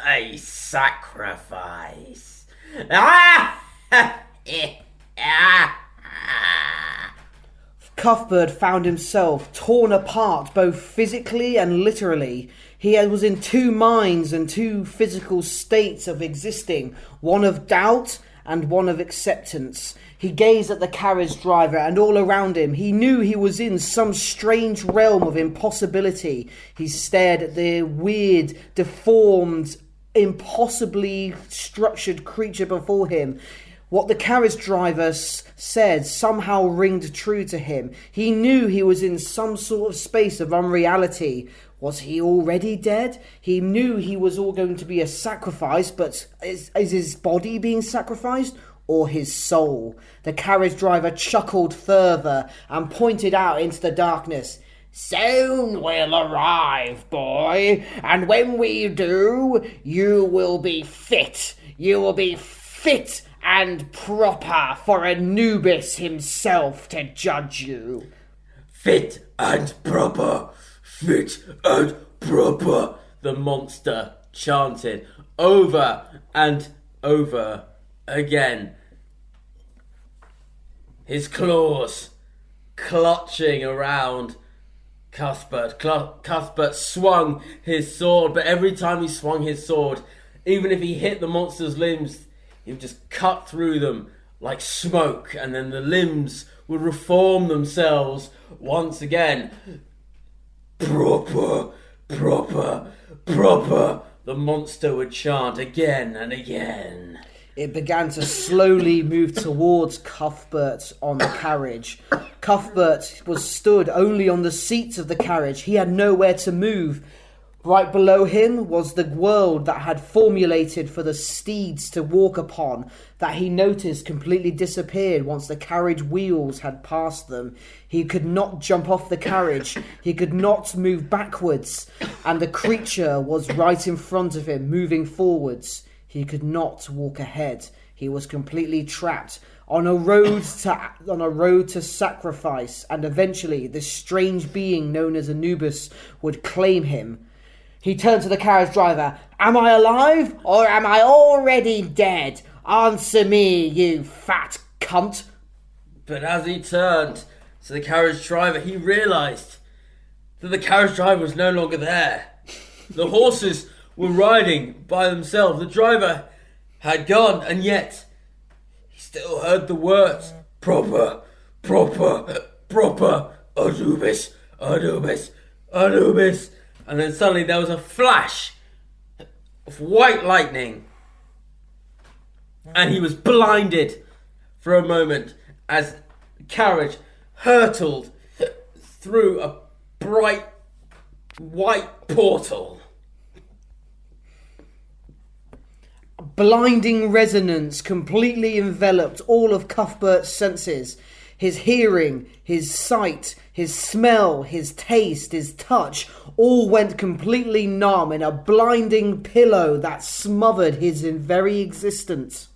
a sacrifice." Cuthbert found himself torn apart both physically and literally. He was in two minds and two physical states of existing, one of doubt and one of acceptance. He gazed at the carriage driver and all around him. He knew he was in some strange realm of impossibility. He stared at the weird, deformed, impossibly structured creature before him. What the carriage driver said somehow ringed true to him. He knew he was in some sort of space of unreality. Was he already dead? He knew he was all going to be a sacrifice, but is his body being sacrificed? Or his soul? The carriage driver chuckled further and pointed out into the darkness. Soon we'll arrive, boy, and when we do, you will be fit. You will be fit and proper for Anubis himself to judge you. Fit and proper, fit and proper, the monster chanted over and over again. His claws clutching around Cuthbert. Cuthbert swung his sword, but every time he swung his sword, even if he hit the monster's limbs, he would just cut through them like smoke, and then the limbs would reform themselves once again. Proper, proper, proper, the monster would chant again and again. It began to slowly move towards Cuthbert on the carriage. Cuthbert was stood only on the seats of the carriage. He had nowhere to move. Right below him was the world that had formulated for the steeds to walk upon, that he noticed completely disappeared once the carriage wheels had passed them. He could not jump off the carriage. He could not move backwards. And the creature was right in front of him, moving forwards. He could not walk ahead. He was completely trapped on a road to sacrifice, and eventually this strange being known as Anubis would claim him. He turned to the carriage driver. Am I alive or am I already dead? Answer me, you fat cunt. But as he turned to the carriage driver, he realised that the carriage driver was no longer there. The horses were riding by themselves. The driver had gone, and yet he still heard the words, proper, proper, proper, Anubis, Anubis, Anubis. And then suddenly there was a flash of white lightning, and he was blinded for a moment as the carriage hurtled through a bright white portal. Blinding resonance completely enveloped all of Cuthbert's senses. His hearing, his sight, his smell, his taste, his touch, all went completely numb in a blinding pillow that smothered his very existence.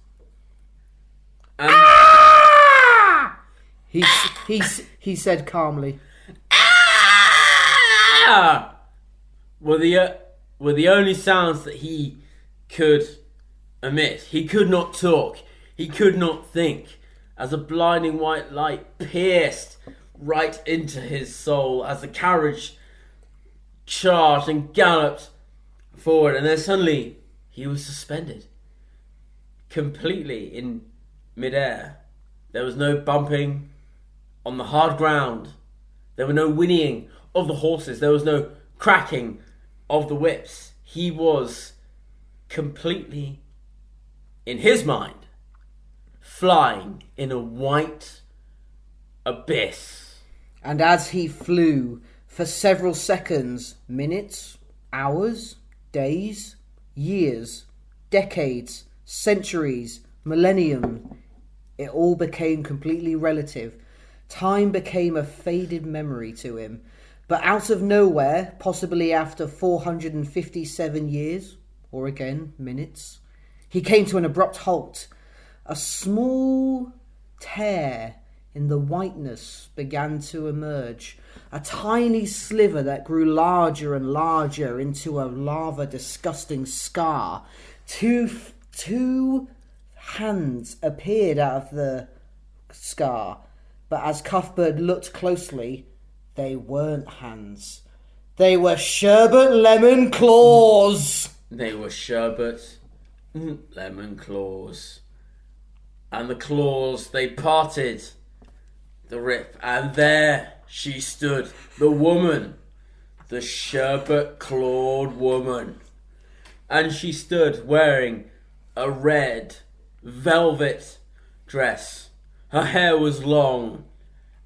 Ah! He said calmly. Ah! Were the only sounds that he could emit. He could not talk. He could not think, as a blinding white light pierced right into his soul as the carriage charged and galloped forward, and then suddenly he was suspended completely in midair. There was no bumping on the hard ground. There were no whinnying of the horses. There was no cracking of the whips. He was completely, in his mind, flying in a white abyss. And as he flew for several seconds, minutes, hours, days, years, decades, centuries, millennium, it all became completely relative. Time became a faded memory to him. But out of nowhere, possibly after 457 years, or again, minutes, he came to an abrupt halt. A small tear in the whiteness began to emerge. A tiny sliver that grew larger and larger into a lava disgusting scar. Two hands appeared out of the scar, but as Cuthbert looked closely, they weren't hands. They were sherbet lemon claws. They were sherbet lemon claws. And the claws, they parted the rip, and there she stood, the woman, the sherbet-clawed woman. And she stood wearing a red velvet dress. Her hair was long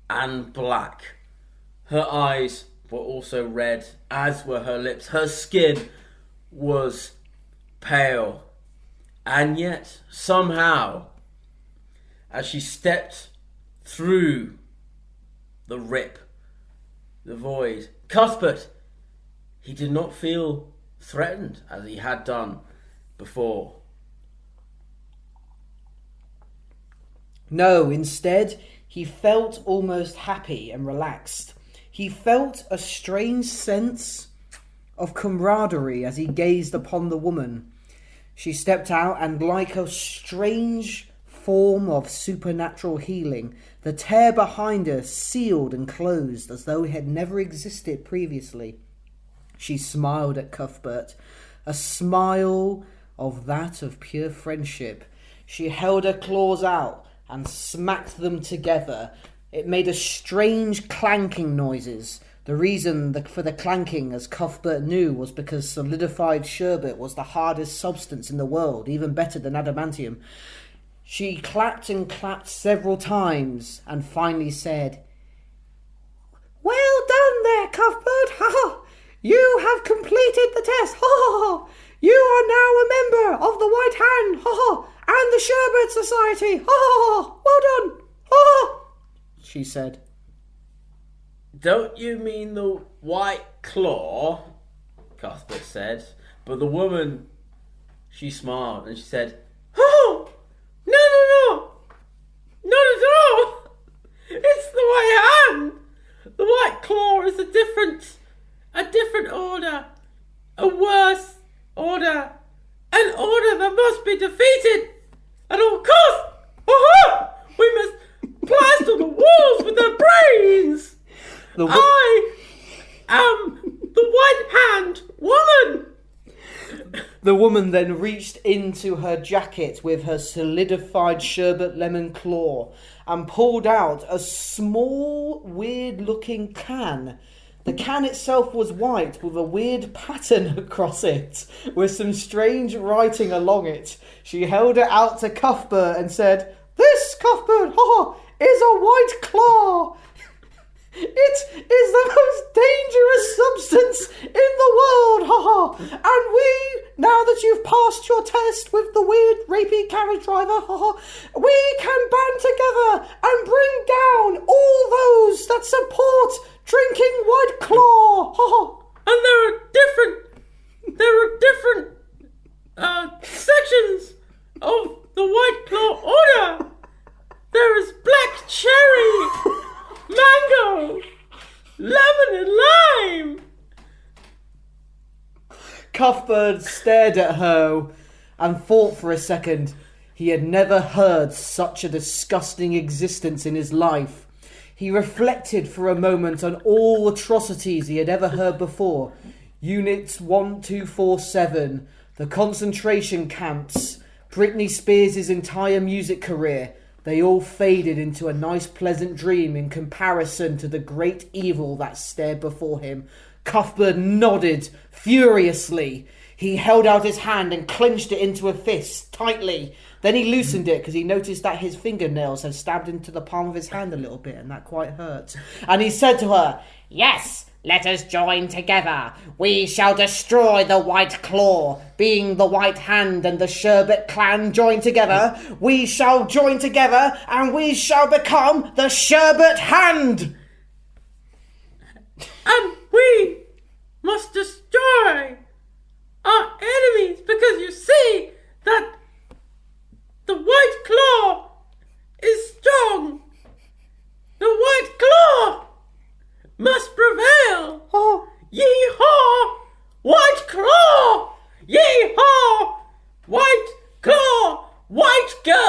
and black. Her eyes were also red, as were her lips. Her skin was pale. And yet, somehow, as she stepped through the rip, the void, Cuthbert, he did not feel threatened as he had done before. No, instead, he felt almost happy and relaxed. He felt a strange sense of camaraderie as he gazed upon the woman. She stepped out, and like a strange form of supernatural healing, the tear behind her sealed and closed as though it had never existed previously. She smiled at Cuthbert, a smile of that of pure friendship. She held her claws out and smacked them together. It made a strange clanking noises. The reason for the clanking, as Cuthbert knew, was because solidified sherbet was the hardest substance in the world, even better than adamantium. She clapped and clapped several times and finally said, "Well done there, Cuthbert. Ha ha! You have completed the test. Ha ha ha! You are now a member of the White Hand. Ha ha! And the Sherbet Society. Ha ha ha! Well done. Ha ha!" she said. "Don't you mean the White Claw?" Cuthbert said. But the woman, she smiled and she said, "Oh! No, not at all. It's the White Hand. The White Claw is a different order, a worse order, an order that must be defeated. And of course, we must plaster the walls with their brains. I am the White Hand woman." The woman then reached into her jacket with her solidified sherbet lemon claw and pulled out a small, weird-looking can. The can itself was white with a weird pattern across it, with some strange writing along it. She held it out to Cuthbert and said, "This, Cuthbert, is a white claw. It is the most dangerous substance in the world, and we, now that you've passed your test with the weird rapey carriage driver, we can band together and bring down all those that support drinking White Claw, And there are different sections of the White Claw order. There is black cherry, mango, lemon and lime." Cuthbert stared at her and thought for a second. He had never heard such a disgusting existence in his life. He reflected for a moment on all atrocities he had ever heard before. Units 1247, the concentration camps, Britney Spears' entire music career. They all faded into a nice pleasant dream in comparison to the great evil that stared before him. Cuthbert nodded furiously. He held out his hand and clenched it into a fist tightly. Then he loosened it because he noticed that his fingernails had stabbed into the palm of his hand a little bit, and that quite hurt. And he said to her, "Yes, let us join together. We shall destroy the White Claw. Being the White Hand and the Sherbet clan join together, we shall join together and we shall become the Sherbet Hand." "And we must destroy our enemies, because you see that the White Claw is strong. The White Claw must prevail. Yee-haw! White Claw! Yee-haw! White Claw! White Girl!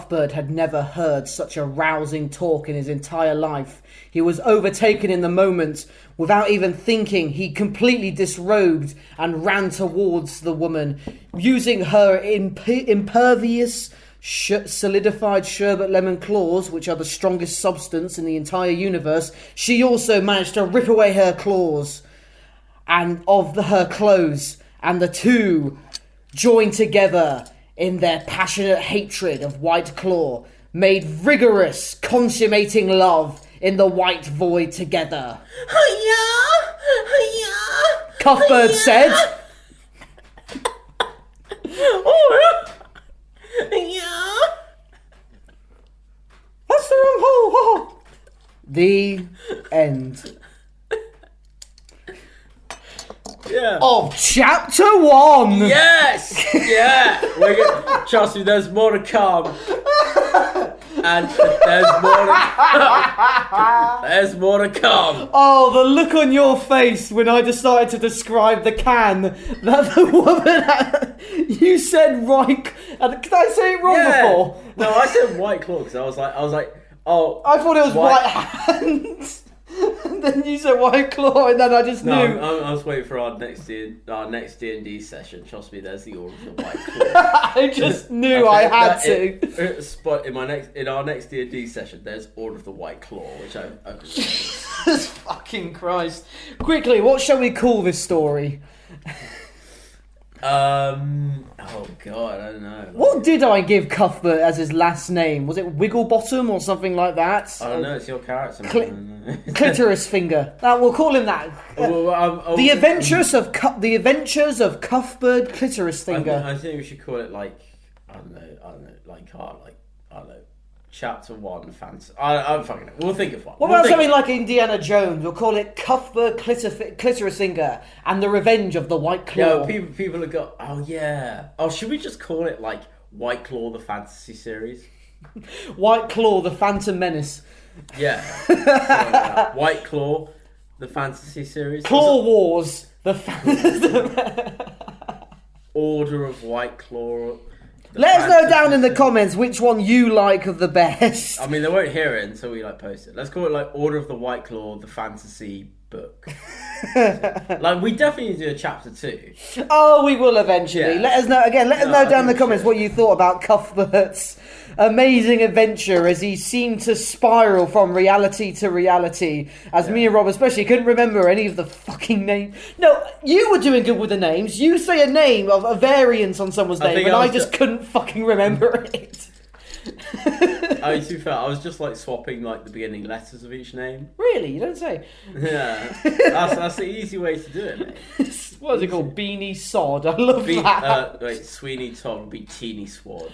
Cuthbert had never heard such a rousing talk in his entire life. He was overtaken in the moment. Without even thinking, he completely disrobed and ran towards the woman. Using her impervious, solidified sherbet lemon claws, which are the strongest substance in the entire universe, she also managed to rip away her claws and her clothes, and the two joined together in their passionate hatred of White Claw, made rigorous, consummating love in the white void together. Cuthbert said. That's the wrong hole. The end. Yeah. Of chapter 1. Yes! Yeah! Trust me, there's more to come. And there's more to come. Oh, the look on your face when I decided to describe the can that the woman had. You said right. Did I say it wrong before? No, I said White Claw because I was like, oh. I thought it was white hands. And then you said White Claw, and then I just knew. I was waiting for our next D&D session. Trust me, there's the order of the White Claw. I just knew I had to. Spot in our next D&D session. There's Order of the White Claw, which I Jesus fucking Christ! Quickly, what shall we call this story? Oh god, I don't know. What did I give Cuthbert as his last name? Was it Wigglebottom or something like that? I don't know, it's your character. Clitoris Finger. We'll call him that. The Adventures of Cuthbert Clitoris Finger. I think we should call it like I don't know, Chapter 1 fantasy. I'm fucking know. We'll think of one. What about something like Indiana Jones? We'll call it Cuthbert Clitoris Finger and the Revenge of the White Claw. Yeah, people have got. Oh yeah. Oh, should we just call it like White Claw the fantasy series? White Claw the Phantom Menace. Yeah. White Claw the fantasy series. Claw Wars the Order of White Claw. Let us know down in the comments which one you like of the best. I mean, they won't hear it until we post it. Let's call it like Order of the White Claw, the fantasy book. Like we definitely need to do a chapter 2. Oh, we will eventually. Yeah. Let us know again. Let us know down in the comments what you thought about Cuthbert's amazing adventure as he seemed to spiral from reality to reality. As me and Rob especially couldn't remember any of the fucking names. No, you were doing good with the names. You say a name of a variant on someone's name, and I just couldn't fucking remember it. I mean, to be fair, I was just like swapping like the beginning letters of each name. Really? You don't say? Yeah, that's the easy way to do it, mate. What is it called? Beanie Sod. I love that. Wait, Sweeney Todd would be Teeny Sword.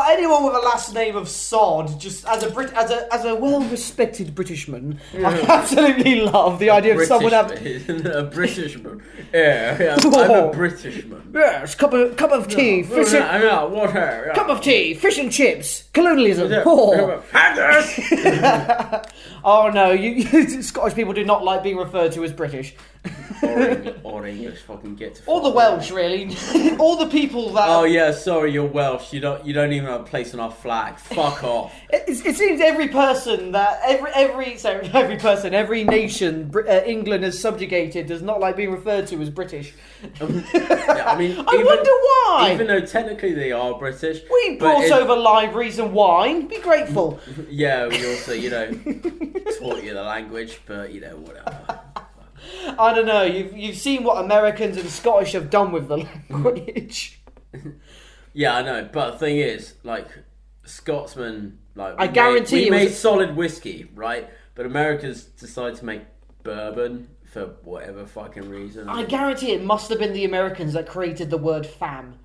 Anyone with a last name of Sod, just as a well-respected Britishman, I absolutely love the idea of someone having a Britishman. Yeah, I'm a Britishman. Yes, cup of tea, fish and water. Cup of tea, fish and chips, colonialism. Oh no, you Scottish people do not like being referred to as British. or English, fucking get to. Or the Welsh, really. All the people that. Oh yeah, sorry, you're Welsh. You don't even have a place on our flag. Fuck off. It seems every person that every nation England has subjugated does not like being referred to as British. Yeah, I mean, I wonder why. Even though technically they are British, we brought over libraries and wine. Be grateful. Yeah, we also taught you the language, but whatever. I don't know. You've seen what Americans and Scottish have done with the language. Yeah, I know. But the thing is, like, Scotsmen, like, I guarantee we made solid whiskey, right? But Americans decided to make bourbon for whatever fucking reason. I guarantee it must have been the Americans that created the word fam.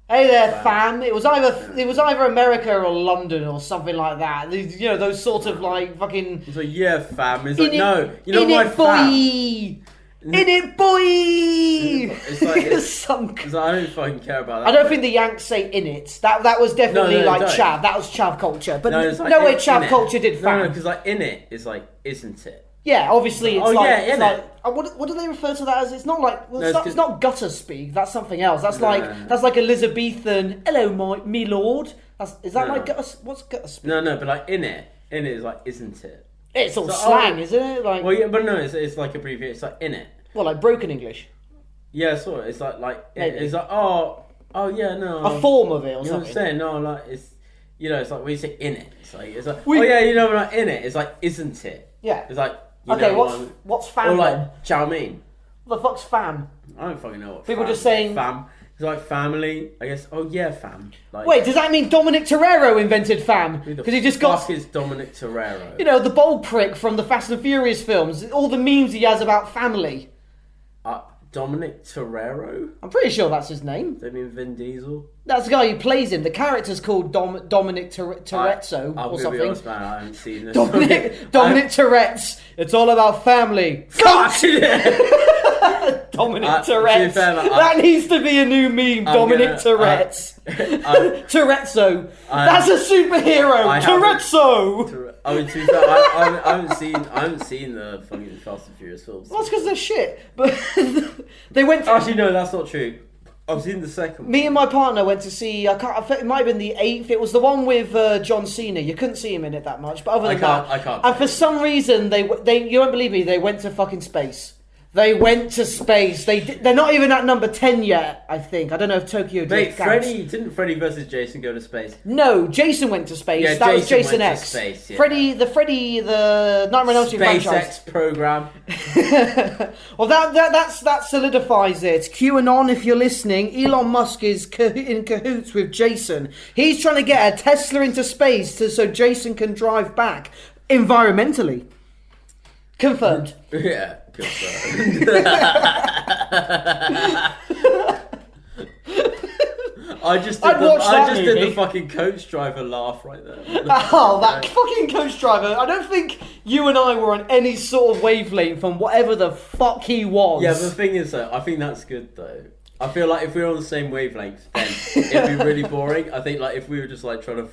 Hey there, fam. It was either America or London or something like that. Those sort of like fucking. It's like, yeah, fam. It's like, no, you're not my fam. In it, boy. It's like I don't fucking care about that. I don't think the Yanks say in it. That was definitely chav. That was chav culture. But no way chav culture did fam. No, because like in it is like isn't it? Yeah, obviously it's Oh, like... yeah, it's innit? like what do they refer to that as? It's not like... Well, No, it's not gutter speak, that's something else. That's No. that's like Elizabethan, hello, me lord. Is that No. like gutter... What's gutter speak? No, but like in it is like isn't it? It's all So, slang, isn't it? Like, Well, yeah, but no, it's like abbreviated. It's like in it. well, like broken English. Yeah, sort of. It's like Maybe. it's like oh yeah, no. A form of it or You know what I'm something. saying? No, like it's it's like when you say in it, it's like We- oh yeah, we're not in it. It's like isn't it? Yeah. It's like Okay, what's fam or then? like chow mein. What the fuck's fam? I don't fucking know what. People fam just saying- fam. It's like family. I guess. Oh yeah, fam. Like, Wait, does that mean Dominic Toretto invented fam? who the Because he just fuck got... is Dominic Toretto? You know, the bold prick from the Fast and Furious films. All the memes he has about family. Dominic Toretto. I'm pretty sure that's his name. Does that mean Vin Diesel? That's the guy who plays him. The character's called Dominic Toretto I'll or be something. honest, man. I haven't seen this. Dominic Tourette's. It's all about family. Fuck! Dominic to be Tourette's. fair, like, that needs to be a new meme. Dominic Tourette's. Touretto. That's a superhero. Touretto. I mean, to be fair, I haven't seen the fucking Fast and Furious films. Well, that's because they're shit. But they went. Actually, no, that's not true. I've seen the second one. Me and my partner went to see. I think it might have been the 8th. It was the one with John Cena. You couldn't see him in it that much, but other than that, I can't. And for some reason, they you won't believe me. They went to fucking space. They went to space. They're not even at number 10 yet. I think. I don't know if Tokyo Mate, counts. didn't Freddy versus Jason go to space? No, Jason went to space. Yeah, that was Jason Jason went X. to space, yeah. Freddy, the Nightmare on Elm Street franchise. SpaceX program. Well, that solidifies it. QAnon, if you're listening, Elon Musk is in cahoots with Jason. He's trying to get a Tesla into space so Jason can drive back environmentally. Confirmed. Yeah, confirmed. I just did the fucking coach driver laugh right there. Oh, that fucking coach driver. I don't think you and I were on any sort of wavelength from whatever the fuck he was. Yeah, but the thing is, though, I think that's good, though. I feel like if we were on the same wavelength, then it'd be really boring. I think, like, if we were just, like, trying to...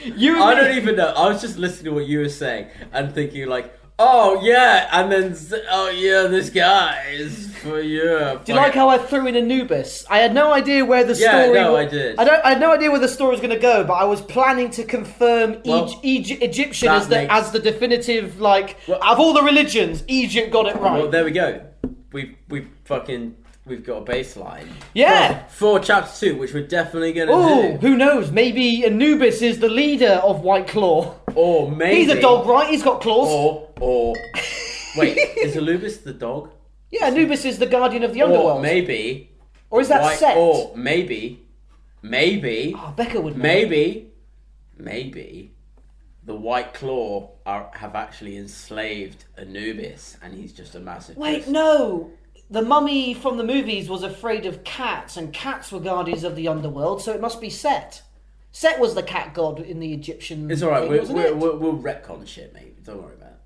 I don't even know. I was just listening to what you were saying and thinking, like, oh, yeah, and then, oh, yeah, this guy is for you. Do you like how I threw in Anubis? I had no idea where the story... Yeah, no, I did. I had no idea where the story was going to go, but I was planning to confirm Egyptian as the definitive, like, of all the religions, Egypt got it right. Well, there we go. We've got a baseline. Yeah. For chapter 2, which we're definitely going to Oh, do. who knows? Maybe Anubis is the leader of White Claw. Or maybe... He's a dog, right? He's got claws. Or... Wait, is Anubis the dog? Yeah, Anubis is the guardian of the underworld. Or maybe... Or is that Set? Or maybe... Oh, Becca would know. Maybe... The White Claw have actually enslaved Anubis, and he's just a massive... Wait, no! The mummy from the movies was afraid of cats, and cats were guardians of the underworld, so it must be Set. Set was the cat god in the Egyptian. It's alright, we'll retcon shit, mate. Don't worry about it.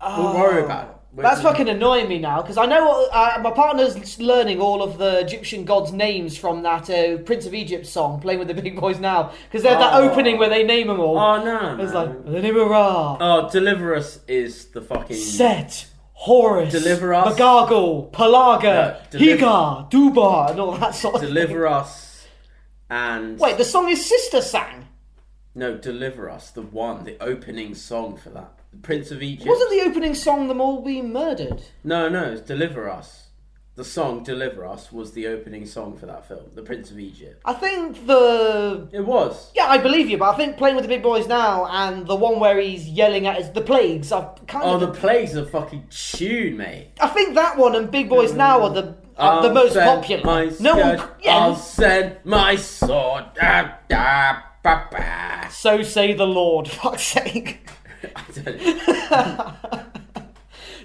We'll worry about it. That's fucking annoying me now, because I know my partner's learning all of the Egyptian gods' names from that Prince of Egypt song, Playing with the Big Boys Now, because they have that opening where they name them all. Oh, no. It's like, the name of Ra. Oh, Deliver Us is the fucking... Set. Horus, Deliver Us, Bagargle, Palaga, Higa, Duba, and all that sort of Deliver Us, and... Wait, the song his sister sang? No, Deliver Us, the opening song for that. The Prince of Egypt. Wasn't the opening song Them All Be Murdered? No, it's Deliver Us. The song Deliver Us was the opening song for that film, The Prince of Egypt. I think It was. Yeah, I believe you, but I think Playing with the Big Boys Now and the one where he's yelling at the plagues are kind of... Oh, the plagues are fucking tune, mate. I think that one and Big Boys Now are the most popular. I'll send my sword. So say the Lord, fuck's sake. I don't know.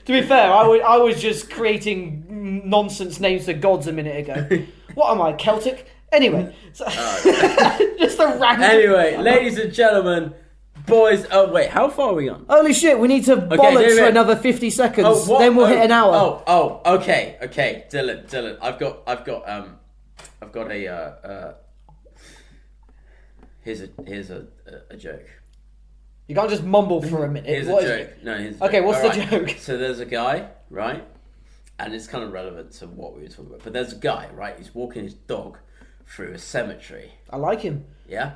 To be fair, I was just creating nonsense names for gods a minute ago. What am I, Celtic? Anyway, so, just a random... Anyway, ladies and gentlemen, boys... Oh, wait, how far are we on? Holy shit, we need to bollocks for another 50 seconds. Then we'll hit an hour. Okay. Dylan, I've got a... Here's a joke. You can't just mumble for a minute. Here's What a is joke. it? No, here's a Okay, joke. what's the Alright, joke? So there's a guy, right? And it's kind of relevant to what we were talking about. But there's a guy, right? He's walking his dog through a cemetery. I like him. Yeah?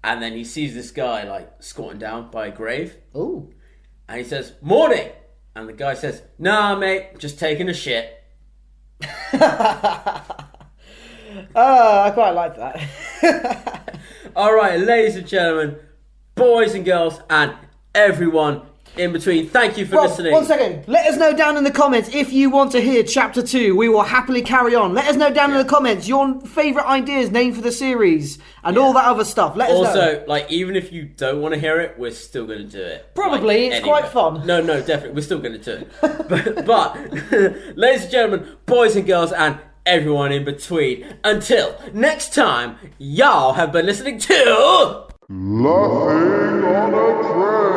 And then he sees this guy, like, squatting down by a grave. Ooh. And he says, "Morning!" And the guy says, "Nah, mate, just taking a shit." I quite like that. Alright, ladies and gentlemen, boys and girls, and everyone in between, thank you for Rob, listening. 1 second. Let us know down in the comments if you want to hear Chapter 2. We will happily carry on. Let us know down in the comments your favourite ideas, name for the series, and all that other stuff. Let us know. Also, like, even if you don't want to hear it, we're still going to do it. Probably, Like, it's quite fun. No, definitely, we're still going to do it. But ladies and gentlemen, boys and girls, and everyone in between, until next time, y'all have been listening to... Laughing on a Train.